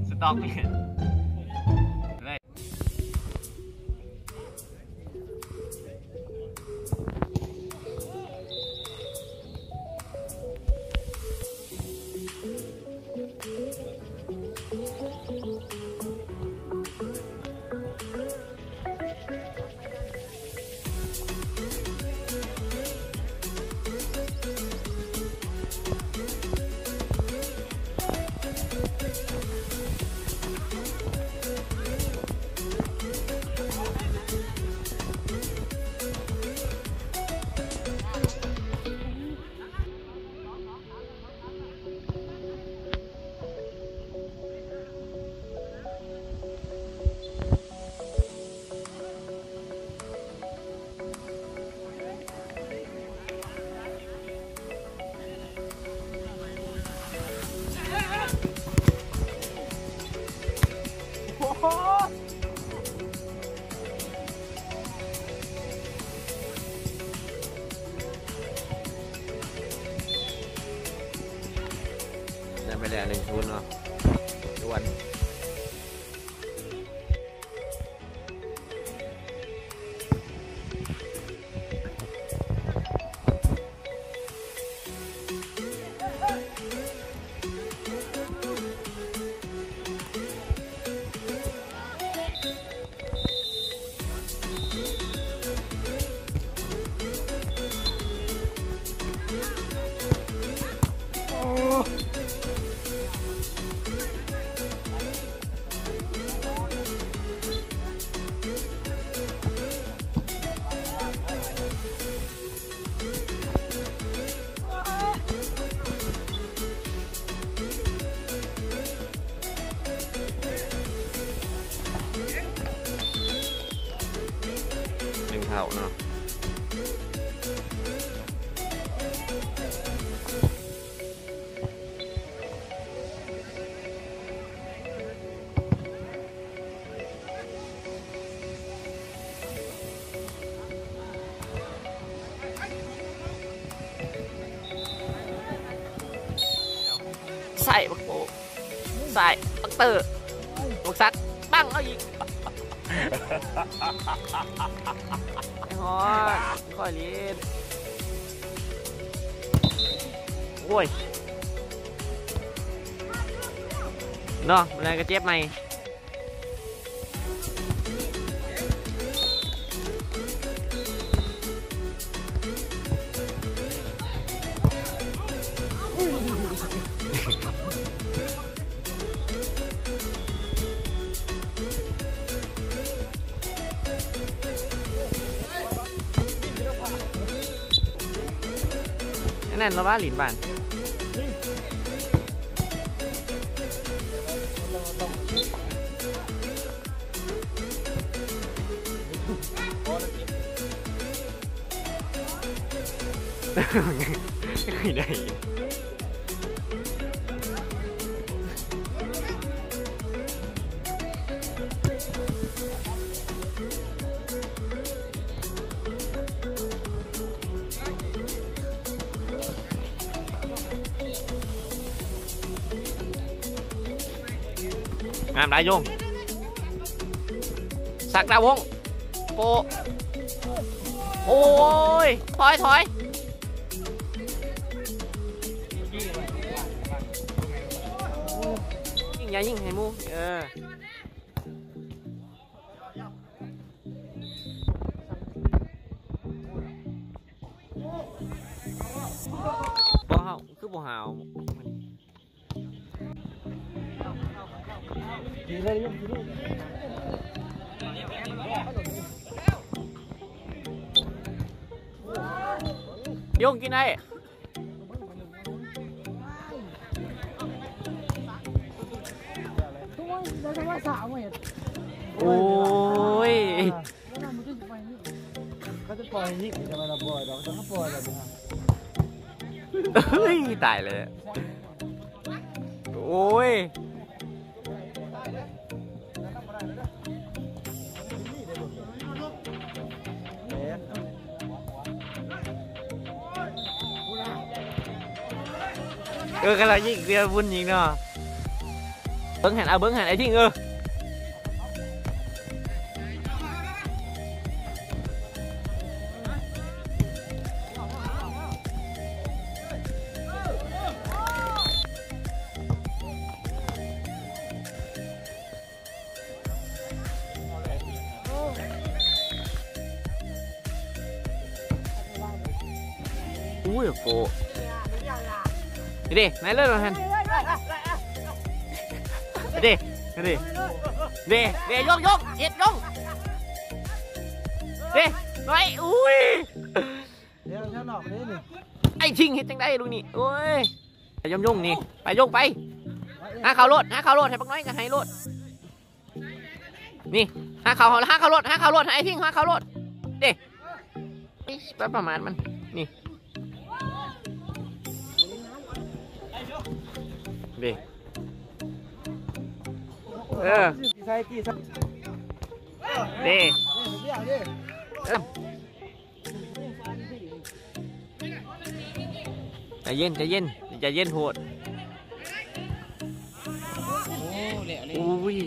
สต็อกเนี่ยเลย ได้ไปแล้ว1-0เนาะทุกวัน1-0เนาะใส่บักโบใส่บักเตอร์บักซัดปั้งเอาอีกไอ้ฮอดค่อยเล่นโอ้ยเนาะมันก็เจ็บไหมนั่นเราบ้าหลินบ้านไม่ได้งามได้ยงสักดาวงโปโอ้ยถอยยิงอย่ายิงให้มูบ่เฮาคือบ่หาวยงกินได้โอ้ยเขาจะปล่อยนี่จะมาละปล่อยเราจะมาปล่อยแบบนี้เฮ้ยตายเลยโอ้ยกำลังยิงเรือบุญยิงเนาะ เบิ้งหันเอาเบิ้งหันไอ้ทิ้งอุ้ยโฟนี่ดิไหนเลิศมาหันดิยกเจ็บยกดิหน่อยอุ้ย เดี๋ยวเท่าหนอกนี่นี่ ไอ้ชิงเห็นจังได้ลูกนี่โอ้ยไปยงนี่ไปยงไปหาข่าวรถให้ปักน้อยกันให้รถนี่หาข่าวรถให้ไอ้ทิ้งหาข่าวรถเด็กประมาณมันนี่เด็กใส่กี่ใส่ เด็กใจเย็นโหดอุ้ย